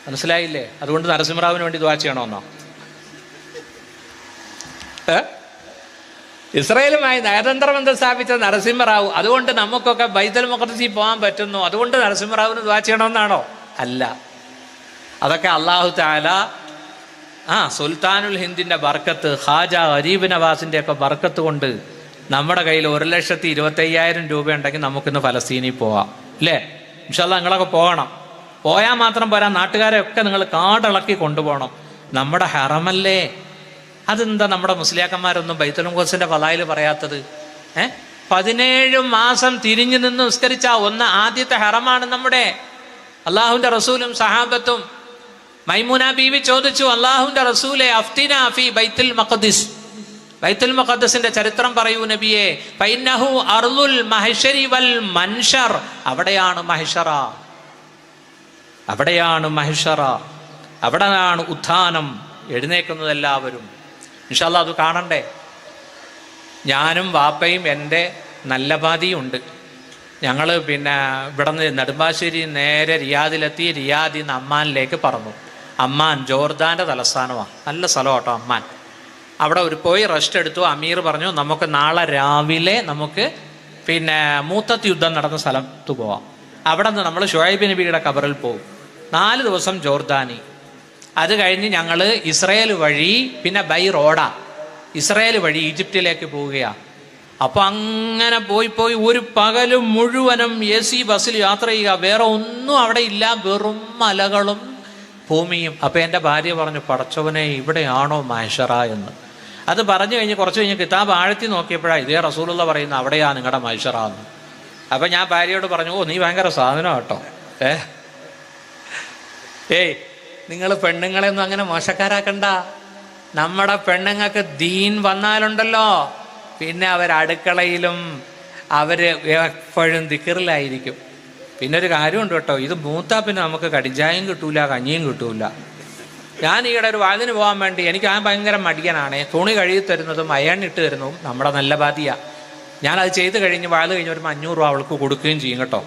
മനസ്സിലായില്ലേ? അതുകൊണ്ട് നരസിംഹറാവിന് വേണ്ടി ദുആ ചെയ്യണമെന്നോ? ഇസ്രയേലുമായി നയതന്ത്ര ബന്ധം സ്ഥാപിച്ച നരസിംഹറാവു, അതുകൊണ്ട് നമുക്കൊക്കെ ബൈത്തുൽ മുഖദ്ദസിൽ പോകാൻ പറ്റുന്നു, അതുകൊണ്ട് നരസിംഹറാവിന് ദുആ ചെയ്യണമെന്നാണോ? അല്ല. അതൊക്കെ അല്ലാഹു തആല സുൽത്താനുൽ ഹിന്ദിന്റെ ബർക്കത്ത്, ഖാജ ഗരീബ് നവാസിന്റെ ഒക്കെ ബർക്കത്ത് കൊണ്ട് നമ്മുടെ കയ്യിൽ 1,25,000 രൂപ ഉണ്ടെങ്കിൽ നമുക്കിന്ന് ഫലസ്തീനിൽ പോവാം, അല്ലേ? ഇൻഷാ അല്ലാഹ് നിങ്ങളൊക്കെ പോകണം. പോയാൽ മാത്രം പോരാ, നാട്ടുകാരെ ഒക്കെ നിങ്ങൾ കാടിളക്കി കൊണ്ടുപോകണം. നമ്മുടെ ഹറമല്ലേ? അതെന്താ നമ്മുടെ മുസ്ലിയാക്കന്മാരൊന്നും ബൈത്തുൽ മുഖദ്ദസിന്റെ ഫളായിൽ പറയാത്തത്? 17 മാസം തിരിഞ്ഞു നിന്ന് നിസ്കരിച്ച ആദ്യത്തെ ഹറമാണ് നമ്മുടെ. അള്ളാഹുവിന്റെ റസൂലും സഹാബത്തും. മൈമൂന ബീവി ചോദിച്ചു, അള്ളാഹുവിന്റെ റസൂലെ അഫ്തിന ഫീ ബൈത്തുൽ മഖ്ദിസ്, ബൈത്തുൽ മുഖദ്ദസിന്റെ ചരിത്രം പറയൂ നബിയെ. ഫഇന്നഹു അർളുൽ മഹ്ശരി വൽ മൻശർ, അവിടെയാണ് മഹ്ശറ, അവിടെയാണ് മഹ്ശറ, അവിടെയാണ് ഉത്ഥാനം, എഴുന്നേക്കുന്നത് എല്ലാവരും. ഇൻഷാ അല്ലാഹ് അത് കാണണ്ടേ? ഞാനും വാപ്പയും എൻ്റെ നല്ല പാതിയുണ്ട്. ഞങ്ങൾ പിന്നെ ഇവിടെ നിന്ന് നെടുമ്പാശ്ശേരി നേരെ റിയാദിലെത്തി. റിയാദിൽ നിന്ന് അമ്മാനിലേക്ക് പറന്നു. അമ്മാൻ ജോർദാൻ്റെ തലസ്ഥാനമാണ്, നല്ല സ്ഥലം കേട്ടോ അമ്മാൻ. അവിടെ പോയി റെസ്റ്റ് എടുത്തു. അമീർ പറഞ്ഞു നമുക്ക് നാളെ രാവിലെ നമുക്ക് പിന്നെ മൂത്തത്ത് യുദ്ധം നടന്ന സ്ഥലത്ത് പോവാം. അവിടെ നിന്ന് നമ്മൾ ഷുഐബ് നബിയുടെ ഖബറിൽ പോകും. 4 ദിവസം ജോർദാനി. അത് കഴിഞ്ഞ് ഞങ്ങൾ ഇസ്രയേൽ വഴി പിന്നെ ബൈ റോഡാ ഇസ്രയേൽ വഴി ഈജിപ്തിലേക്ക് പോവുകയാണ്. അപ്പോൾ അങ്ങനെ പോയി ഒരു പകല് മുഴുവനും AC ബസ്സിൽ യാത്ര ചെയ്യുക. വേറെ ഒന്നും അവിടെ ഇല്ല, വെറും മലകളും ഭൂമിയും. അപ്പോൾ എൻ്റെ ഭാര്യ പറഞ്ഞു, പടച്ചവനെ ഇവിടെയാണോ മഹ്ശറ എന്ന്. അത് പറഞ്ഞു കഴിഞ്ഞ് കുറച്ച് കഴിഞ്ഞ് കിതാബ് ആഴത്തി നോക്കിയപ്പോഴാണ് ഇതേ റസൂലുള്ള പറയുന്നത് അവിടെയാ നിങ്ങളുടെ മഹ്ശറ എന്ന്. അപ്പം ഞാൻ ഭാര്യയോട് പറഞ്ഞു, നീ ഭയങ്കര സാധനം കേട്ടോ. ഏയ് നിങ്ങൾ പെണ്ണുങ്ങളെയൊന്നും അങ്ങനെ മോശക്കാരാക്കണ്ട. നമ്മുടെ പെണ്ണുങ്ങൾക്ക് ദീൻ വന്നാലുണ്ടല്ലോ പിന്നെ അടുക്കളയിലും അവർ എപ്പോഴും ദിക്റിലായിരിക്കും. പിന്നെ ഒരു കാര്യമുണ്ട് കേട്ടോ, ഇത് മൂത്താ പിന്നെ നമുക്ക് കടിഞ്ചായും കിട്ടൂല, കഞ്ഞിയും കിട്ടൂല. ഞാൻ ഈയിടെ ഒരു വാതിന് പോകാൻ വേണ്ടി, എനിക്ക് ഭയങ്കര മടിയനാണേ. തുണി കഴുകി തരുന്നതും അയണിട്ട് തരുന്നതും നമ്മുടെ നല്ല ബാധിയ. ഞാനത് ചെയ്ത് കഴിഞ്ഞ് വാത് കഴിഞ്ഞ് ഒരു 500 രൂപ അവൾക്ക് കൊടുക്കുകയും ചെയ്യും കേട്ടോ.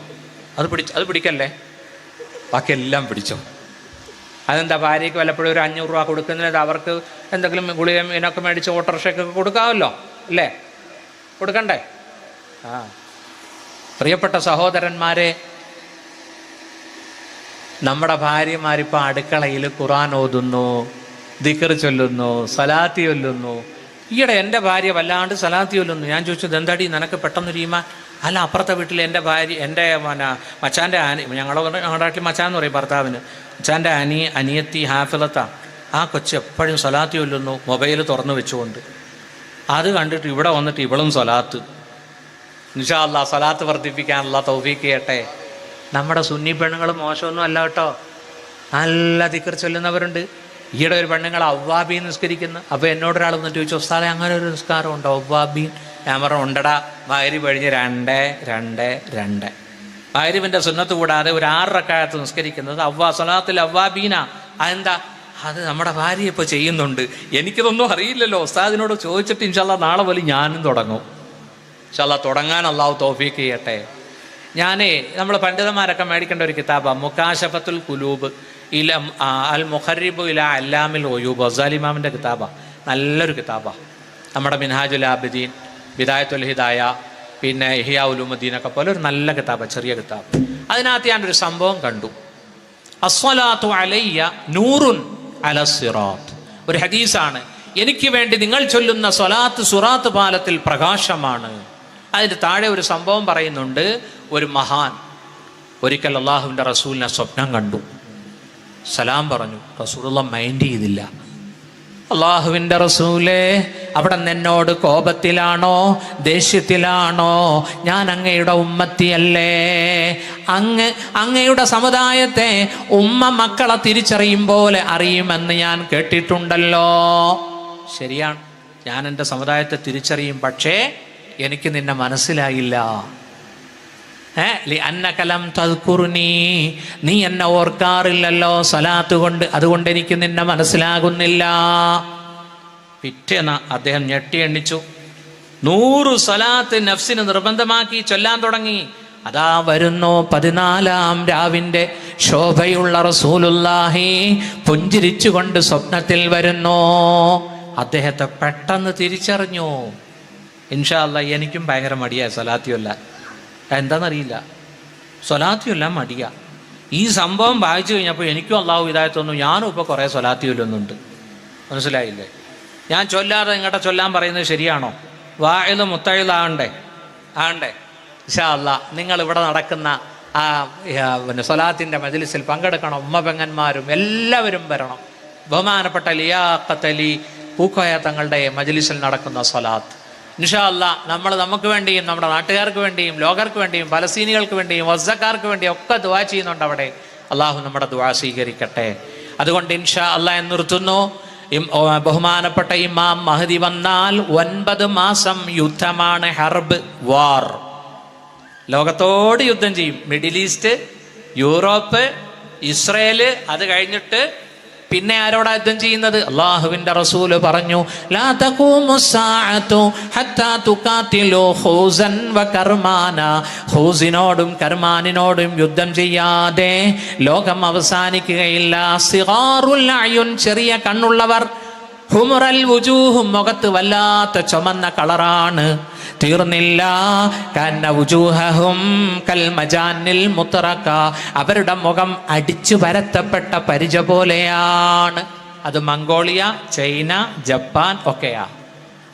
അത് പിടിക്കല്ലേ, ബാക്കിയെല്ലാം പിടിച്ചോ. അതെന്താ, ഭാര്യയ്ക്ക് വല്ലപ്പോഴും ഒരു 500 രൂപ കൊടുക്കുന്നത് അവർക്ക് എന്തെങ്കിലും ഗുളിക ഇതിനൊക്കെ മേടിച്ച് ഓട്ടോറിക്ഷയ്ക്കൊക്കെ കൊടുക്കാമല്ലോ, അല്ലേ? കൊടുക്കണ്ടേ? പ്രിയപ്പെട്ട സഹോദരന്മാരെ, നമ്മുടെ ഭാര്യമാരിപ്പോൾ അടുക്കളയിൽ ഖുർആൻ ഓതുന്നു, ദിക്ർ ചൊല്ലുന്നു, സലാത്തി ചൊല്ലുന്നു. ഈയിടെ എൻ്റെ ഭാര്യ വല്ലാണ്ട് സലാത്തി ചൊല്ലുന്നു. ഞാൻ ചോദിച്ചത് എന്താടി നിനക്ക് പെട്ടെന്ന് രീമ? അല്ല, അപ്പുറത്തെ വീട്ടിൽ എൻ്റെ ഭാര്യ, എൻ്റെ മച്ചാൻ്റെ ഞങ്ങളുടെ നാട്ടിൽ മച്ചാന്ന് പറയും ഭർത്താവിന്. മച്ചാൻ്റെ അനിയത്തി ഹാഫിലത്താ. ആ കൊച്ച് എപ്പോഴും സലാത്തി ചൊല്ലുന്നു, മൊബൈൽ തുറന്നു വെച്ചുകൊണ്ട്. അത് കണ്ടിട്ട് ഇവിടെ വന്നിട്ട് ഇവളും സലാത്ത്. ഇൻഷാ അല്ലാഹ് സലാത്ത് വർദ്ധിപ്പിക്കാനുള്ള തൗഫീഖ് ചെയ്യട്ടെ. നമ്മുടെ സുന്നി പെണ്ണുങ്ങൾ മോശമൊന്നും അല്ല കേട്ടോ, നല്ല ദിക്ർ ചൊല്ലുന്നവരുണ്ട്. ഈയിടെ ഒരു പെണ്ണുങ്ങൾ അവ്വാബീൻ നിസ്കരിക്കുന്നു. അപ്പോൾ എന്നോടൊരാൾ വന്നിട്ട് ചോദിച്ചു, ഉസ്താദേ അങ്ങനെ ഒരു നിസ്കാരം ഉണ്ടോ അവ്വാബീൻ? ഞാൻ പറഞ്ഞു, ഉണ്ടടാ. മഗ്‌രിബ് കഴിഞ്ഞ് 2-2-2 മഗ്‌രിബിൻ്റെ സുന്നത്ത് കൂടാതെ ഒരു 6 റക്അത്ത് നിസ്കരിക്കുന്നത് സലാത്തുൽ അവ്വാബീന. അതെന്താ? അത് നമ്മുടെ ഭാര്യ ഇപ്പോൾ ചെയ്യുന്നുണ്ട്. എനിക്കിതൊന്നും അറിയില്ലല്ലോ. ഉസ്താദിനോട് ചോദിച്ചിട്ട് ഇൻഷാ അല്ലാഹ് നാളെ പോലെ ഞാനും തുടങ്ങും. ഇൻഷാ അല്ലാഹ് തുടങ്ങാൻ അല്ലാഹു തൗഫീഖ് ചെയ്യട്ടെ. നമ്മൾ പണ്ഡിതന്മാരൊക്കെ മേടിക്കേണ്ട ഒരു കിതാബാണ് മുകാശഫത്തുൽ ഖുലൂബ് അൽ മുഖറിബു ഇലാ അല്ലാമിൽ ഒയൂബ്. ഗസാലി ഇമാമിൻ്റെ കിതാബാണ്, നല്ലൊരു കിതാബാണ്. നമ്മുടെ മിൻഹാജുൽ ആബിദീൻ, ബിദായത്തുൽ ഹിദായ, പിന്നെ ഇഹ്യാ ഉലൂമുദ്ദീനൊക്കെ പോലെ ഒരു നല്ല കിതാബ്, ചെറിയ കിതാബ്. അതിനകത്ത് ഞാനൊരു സംഭവം കണ്ടു. അസ്സലാത്തു അലയ്യ നൂറുൻ അലസ്സിറാത്ത്. ഒരു ഹദീസാണ്, എനിക്ക് വേണ്ടി നിങ്ങൾ ചൊല്ലുന്ന സ്വലാത്ത് സുറാത്ത് പാലത്തിൽ പ്രകാശമാണ്. അതിൻ്റെ താഴെ ഒരു സംഭവം പറയുന്നുണ്ട്. ഒരു മഹാൻ ഒരിക്കൽ അള്ളാഹുവിൻ്റെ റസൂലിനെ സ്വപ്നം കണ്ടു. സലാം പറഞ്ഞു. റസൂലുള്ള മൈൻഡ് ചെയ്തില്ല. അള്ളാഹുവിൻ്റെ റസൂലേ, അവിടെ എന്നോട് കോപത്തിലാണോ ദേഷ്യത്തിലാണോ? ഞാൻ അങ്ങയുടെ ഉമ്മത്തിയല്ലേ. അങ്ങയുടെ സമുദായത്തെ ഉമ്മ മക്കളെ തിരിച്ചറിയും പോലെ അറിയുമെന്ന് ഞാൻ കേട്ടിട്ടുണ്ടല്ലോ. ശരിയാണ്, ഞാൻ എൻ്റെ സമുദായത്തെ തിരിച്ചറിയും, പക്ഷേ എനിക്ക് നിന്നെ മനസ്സിലായില്ല. അന്നകലം തദ്കുർനി, നീ എന്നെ ഓർക്കാറില്ലല്ലോ സ്വലാത്ത് കൊണ്ട്, അതുകൊണ്ട് എനിക്ക് നിന്നെ മനസ്സിലാകുന്നില്ല. പിറ്റേന്ന് അദ്ദേഹം ഞെട്ടി എണ്ണിച്ചു. 100 സ്വലാത്ത് നഫ്സിന് നിർബന്ധമാക്കി ചൊല്ലാൻ തുടങ്ങി. അതാ വരുന്നു 14-ാം രാവിന്റെ ശോഭയുള്ള റസൂലുള്ളാഹി പുഞ്ചിരിച്ചുകൊണ്ട് സ്വപ്നത്തിൽ വരുന്നു. അദ്ദേഹത്തെ പെട്ടെന്ന് തിരിച്ചറിഞ്ഞു. ഇൻഷാ അല്ലാഹ് എനിക്കും ഭയങ്കര മടിയാ സ്വലാത്തിയല്ല. എന്താണെന്നറിയില്ല, സ്വലാത്തിയല്ല മടിയാ. ഈ സംഭവം വായിച്ചു കഴിഞ്ഞപ്പോൾ എനിക്കും അള്ളാഹു ഹിദായത്ത് തന്നു. ഞാനും ഇപ്പോൾ കുറേ സ്വലാത്തി ചൊല്ലുന്നുണ്ട്. മനസ്സിലായില്ലേ? ഞാൻ ചൊല്ലാതെ നിങ്ങളുടെ ചൊല്ലാൻ പറയുന്നത് ശരിയാണോ? വാഇദ് മുത്തഇദ് ആണ്ടേ ഇൻഷാ അല്ലാഹ് നിങ്ങൾ ഇവിടെ നടക്കുന്ന ആ സ്വലാത്തിൻ്റെ മജ്ലിസിൽ പങ്കെടുക്കണം. ഉമ്മ പെങ്ങന്മാരും എല്ലാവരും വരണം. ബഹുമാനപ്പെട്ട ലിയാഖത്ത് അലി പൂക്കോയ തങ്ങളുടെ മജ്ലിസിൽ നടക്കുന്ന സ്വലാത്ത് ഇൻഷാ അല്ലാഹ് നമ്മൾ നമുക്ക് വേണ്ടിയും നമ്മുടെ നാട്ടുകാർക്ക് വേണ്ടിയും ലോകർക്ക് വേണ്ടിയും ഫലസ്തീനികൾക്ക് വേണ്ടിയും വസ്സക്കാർക്ക് വേണ്ടിയും ഒക്കെ ദുആ ചെയ്യുന്നുണ്ട് അവിടെ. അള്ളാഹു നമ്മുടെ ദുആ സ്വീകരിക്കട്ടെ. അതുകൊണ്ട് ഇൻഷാ അല്ലാഹ് നിർത്തുന്നു. ബഹുമാനപ്പെട്ട ഇമാം മഹ്ദി വന്നാൽ 9 മാസം യുദ്ധമാണ്, ഹർബ്, വാർ. ലോകത്തോട് യുദ്ധം ചെയ്യും. Middle east, Europe, Israel. അത് കഴിഞ്ഞിട്ട് പിന്നെ ആരോടാ യുദ്ധം ചെയ്യുന്നത്? അള്ളാഹുവിന്റെ റസൂല് പറഞ്ഞു, ലാ തഖൂമു സ്സാഅതു ഹത്താ തുഖാതിലു ഖൂസൻ വകർമാന. ഖൂസിനോടും കർമാനിനോടും യുദ്ധം ചെയ്യാതെ ലോകം അവസാനിക്കുകയില്ല. സിഗാറുൽ അയുൻ, ചെറിയ കണ്ണുള്ളവർ. ഹുമറൽ വുജൂഹ്, മുഖത്ത് വല്ലാത്ത ചുമന്ന കളറാണ്. തീർന്നില്ല. കന്ന വുജൂഹഹും കൽ മജാനിൽ മുത്തറക, അവരുടെ മുഖം അടിച്ചു പരത്തപ്പെട്ട പരിച പോലെയാണ്. അത് മംഗോളിയ, ചൈന, ജപ്പാൻ ഒക്കെയാ.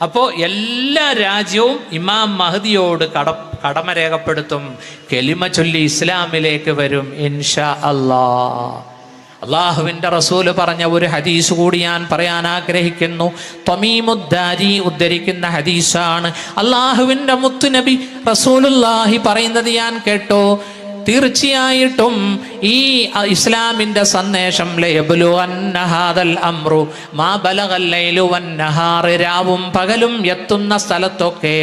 അപ്പോൾ എല്ലാ രാജ്യവും ഇമാം മഹ്ദിയോട് കടമ രേഖപ്പെടുത്തും. കലിമ ചൊല്ലി ഇസ്ലാമിലേക്ക് വരും ഇൻഷാ അല്ലാഹ്. അള്ളാഹുവിന്റെ റസൂല് പറഞ്ഞ ഒരു ഹദീസ് കൂടി ഞാൻ പറയാൻ ആഗ്രഹിക്കുന്നു. തമീമുദ്ദാരി ഉദ്ധരിക്കുന്ന ഹദീസാണ്. അള്ളാഹുവിന്റെ മുത്തുനബി റസൂലുള്ളാഹി പറയുന്നത് ഞാൻ കേട്ടോ. തീർച്ചയായിട്ടും ഈ ഇസ്ലാമിന്റെ സന്ദേശം രാവും പകലും എത്തുന്ന സ്ഥലത്തൊക്കെ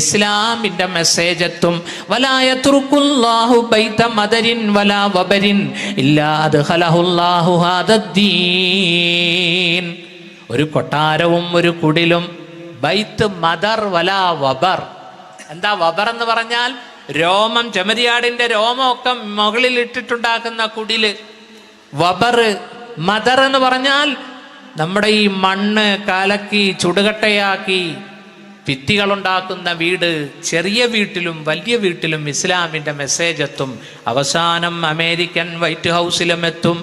ഇസ്ലാമിന്റെ മെസ്സേജ് എത്തും. ഒരു കൊട്ടാരവും ഒരു കുടിലും ബൈത്ത് മദർ വലാ വബർ. എന്താ വബർ എന്ന് പറഞ്ഞാൽ? രോമം, ചെമ്മരിയാടിന്റെ രോമമൊക്കെ മുകളിൽ ഇട്ടിട്ടുണ്ടാക്കുന്ന കുടില്. വബർ. മദർ എന്ന് പറഞ്ഞാൽ നമ്മുടെ ഈ മണ്ണ് കലക്കി ചുടുകട്ടയാക്കി ഭിത്തികളുണ്ടാക്കുന്ന വീട്. ചെറിയ വീട്ടിലും വലിയ വീട്ടിലും ഇസ്ലാമിന്റെ മെസ്സേജ് എത്തും. അവസാനം അമേരിക്കൻ വൈറ്റ് ഹൗസിലും എത്തും.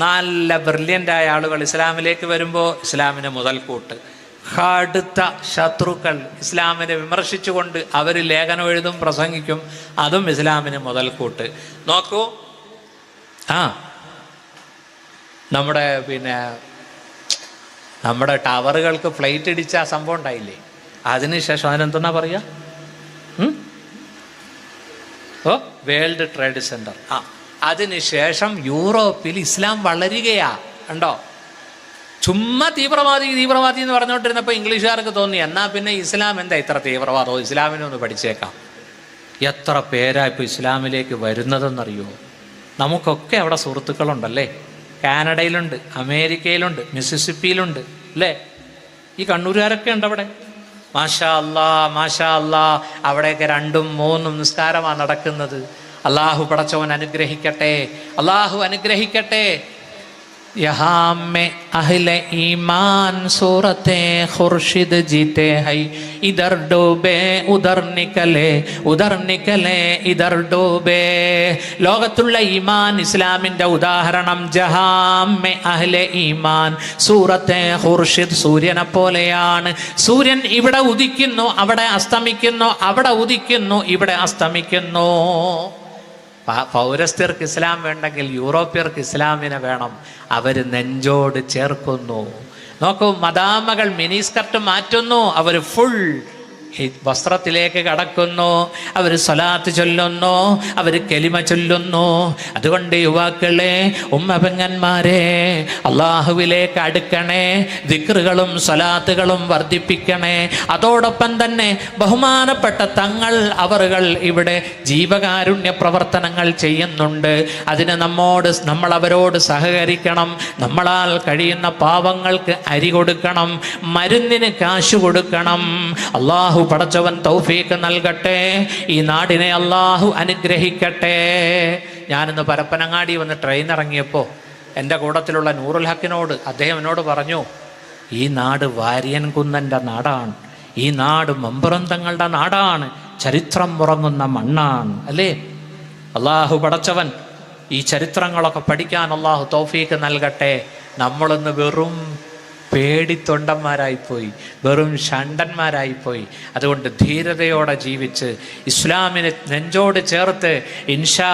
നല്ല ബ്രില്യൻ്റായ ആളുകൾ ഇസ്ലാമിലേക്ക് വരുമ്പോൾ ഇസ്ലാമിന് മുതൽക്കൂട്ട്. കടുത്ത ശത്രുക്കൾ ഇസ്ലാമിനെ വിമർശിച്ചുകൊണ്ട് അവർ ലേഖനം എഴുതും, പ്രസംഗിക്കും. അതും ഇസ്ലാമിന് മുതൽക്കൂട്ട്. നോക്കൂ, നമ്മുടെ ടവറുകൾക്ക് ഫ്ലൈറ്റ് ഇടിച്ച സംഭവം ഉണ്ടായില്ലേ? അതിനുശേഷം അതിനെന്തെന്നാ പറയുക? World trade centre. അതിനുശേഷം യൂറോപ്പിൽ ഇസ്ലാം വളരുകയാ. ഉണ്ടോ? ചുമ്മാ തീവ്രവാദി എന്ന് പറഞ്ഞുകൊണ്ടിരുന്നപ്പോൾ ഇംഗ്ലീഷുകാർക്ക് തോന്നി, എന്നാൽ പിന്നെ ഇസ്ലാം എന്താ ഇത്ര തീവ്രവാദമോ, ഇസ്ലാമിനൊന്ന് പഠിച്ചേക്കാം. എത്ര പേരാ ഇപ്പോൾ ഇസ്ലാമിലേക്ക് വരുന്നതെന്നറിയോ? നമുക്കൊക്കെ അവിടെ സുഹൃത്തുക്കളുണ്ടല്ലേ? കാനഡയിലുണ്ട്, അമേരിക്കയിലുണ്ട്, മിസിസിപ്പിയിലുണ്ട് അല്ലേ? ഈ കണ്ണൂരുകാരൊക്കെ ഉണ്ട് അവിടെ. മാഷാ അല്ലാ. അവിടെയൊക്കെ 2ഉം 3ഉം നിസ്കാരമാണ് നടക്കുന്നത്. അള്ളാഹു പടച്ചവൻ അനുഗ്രഹിക്കട്ടെ. यहाँ में अहले ईमान सूरते खुर्शिद जीते है, इधर डूबे उधर निकले, उधर निकले इधर डूबे. ലോകത്തുള്ള ഈമാൻ ഇസ്ലാമിന്റെ ഉദാഹരണം ജഹാമെ അഹ്ലെ ഈമാൻ സൂറത്തെ ഖുർഷിദ്, സൂര്യനെ പോലെയാണ്. സൂര്യൻ ഇവിടെ ഉദിക്കുന്നു, അവിടെ അസ്തമിക്കുന്നു, അവിടെ ഉദിക്കുന്നു, ഇവിടെ അസ്തമിക്കുന്നു. പൗരസ്ത്യർക്ക് ഇസ്ലാം വേണ്ടെങ്കിൽ യൂറോപ്യർക്ക് ഇസ്ലാമിനെ വേണം. അവർ നെഞ്ചോട് ചേർക്കുന്നു. നോക്കൂ, മദാമകൾ മിനിസ്കർട്ട് മാറ്റുന്നു, അവർ ഫുൾ വസ്ത്രത്തിലേക്ക് കടക്കുന്നു, അവർ സ്വലാത്ത് ചൊല്ലുന്നു, അവർ കലിമ ചൊല്ലുന്നു. അതുകൊണ്ട് യുവാക്കളെ, ഉമ്മപെങ്ങന്മാരെ, അള്ളാഹുവിലേക്ക് അടുക്കണേ, ദിക്റുകളും സ്വലാത്തുകളും വർദ്ധിപ്പിക്കണേ. അതോടൊപ്പം തന്നെ ബഹുമാനപ്പെട്ട തങ്ങൾ അവറുകൾ ഇവിടെ ജീവകാരുണ്യ പ്രവർത്തനങ്ങൾ ചെയ്യുന്നുണ്ട്. അതിന് നമ്മൾ അവരോട് സഹകരിക്കണം. നമ്മളാൽ കഴിയുന്ന പാവങ്ങൾക്ക് അരി കൊടുക്കണം, മരുന്നിന് കാശ് കൊടുക്കണം. അള്ളാഹു പടച്ചവൻ തൗഫീഖ് നൽകട്ടെ. ഈ നാടിനെ അള്ളാഹു അനുഗ്രഹിക്കട്ടെ. ഞാനിന്ന് പരപ്പനങ്ങാടി വന്ന് ട്രെയിൻ ഇറങ്ങിയപ്പോൾ എൻ്റെ കൂട്ടത്തിലുള്ള നൂറുൽ ഹക്കിനോട് അദ്ദേഹം എന്നോട് പറഞ്ഞു, ഈ നാട് വാര്യൻ കുന്നൻ്റെ നാടാണ്, ഈ നാട് മമ്പുറന്തങ്ങളുടെ നാടാണ്, ചരിത്രം ഉറങ്ങുന്ന മണ്ണാണ് അല്ലേ. അള്ളാഹു പടച്ചവൻ ഈ ചരിത്രങ്ങളൊക്കെ പഠിക്കാൻ അള്ളാഹു തൗഫീഖ് നൽകട്ടെ. നമ്മളൊന്ന് വെറും പേടിത്തൊണ്ടന്മാരായിപ്പോയി, വെറും ഷണ്ടന്മാരായിപ്പോയി. അതുകൊണ്ട് ധീരതയോടെ ജീവിച്ച് ഇസ്ലാമിനെ നെഞ്ചോട് ചേർത്ത് ഇൻഷാ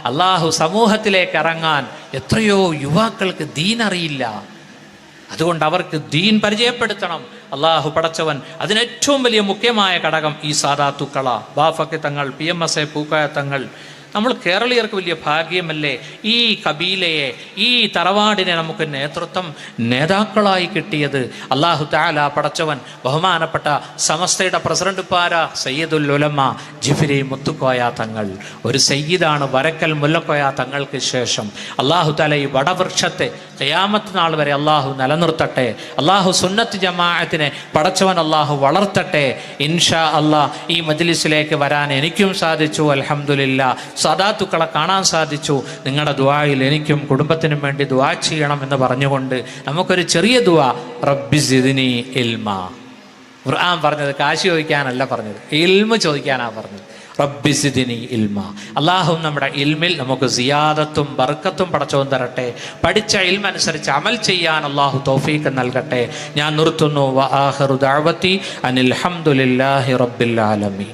അള്ളാഹു സമൂഹത്തിലേക്ക് ഇറങ്ങാൻ എത്രയോ യുവാക്കൾക്ക് ദീൻ അറിയില്ല. അതുകൊണ്ട് അവർക്ക് ദീൻ പരിചയപ്പെടുത്തണം. അള്ളാഹു പടച്ചവൻ അതിനേറ്റവും വലിയ മുഖ്യമായ ഘടകം ഈ സാദാത്തുക്കള, ബാഫക്ക് തങ്ങൾ, PMSA പൂക്കായ തങ്ങൾ. നമ്മൾ കേരളീയർക്ക് വലിയ ഭാഗ്യമല്ലേ ഈ കബീലയെ, ഈ തറവാടിനെ നമുക്ക് നേതാക്കളായി കിട്ടിയത്. അല്ലാഹു തആല പടച്ചവൻ ബഹുമാനപ്പെട്ട സമസ്തയുടെ പ്രസിഡന്റ് പാര സയ്യിദുൽ ഉലമ ജിഫ്രി മുത്തുക്കോയ തങ്ങൾ, ഒരു സയ്യിദാണ് വരക്കൽ മുല്ലക്കോയ തങ്ങൾക്ക് ശേഷം. അല്ലാഹു തആല ഈ വടവൃക്ഷത്തെ ഖിയാമത്ത് നാൾ വരെ അല്ലാഹു നിലനിർത്തട്ടെ. അല്ലാഹു സുന്നത്ത് ജമാഅത്തിനെ പടച്ചവൻ അല്ലാഹു വളർത്തട്ടെ. ഇൻഷാ അല്ലാഹ് ഈ മജ്ലിസിലേക്ക് വരാൻ എനിക്കും സാധിച്ചു, അൽഹംദുലില്ലാ. സാദാത്തുക്കളെ കാണാൻ സാധിച്ചു. നിങ്ങളുടെ ദുആയിൽ എനിക്കും കുടുംബത്തിനും വേണ്ടി ദുആ ചെയ്യണം എന്ന് പറഞ്ഞുകൊണ്ട് നമുക്കൊരു ചെറിയ ദുആ, റബ്ബി സിദ്നി ഇൽമാ. ഖുർആൻ പറഞ്ഞത് കാശ് ചോദിക്കാനല്ല പറഞ്ഞത്, ഇൽമ ചോദിക്കാനാണ് പറഞ്ഞത്. റബ്ബി സിദ്നി ഇൽമാ. അല്ലാഹു നമ്മുടെ ഇൽമിൽ നമുക്ക് സിയാദത്തും ബർക്കത്തും പടച്ചവൻ തരട്ടെ. പഠിച്ച ഇൽമ അനുസരിച്ച് അമൽ ചെയ്യാൻ അല്ലാഹു തൗഫീഖ് നൽകട്ടെ. ഞാൻ നിർത്തുന്നു. വ ആഖിറു ദഅവതി അനിൽ ഹംദുലില്ലാഹി റബ്ബിൽ ആലമീൻ.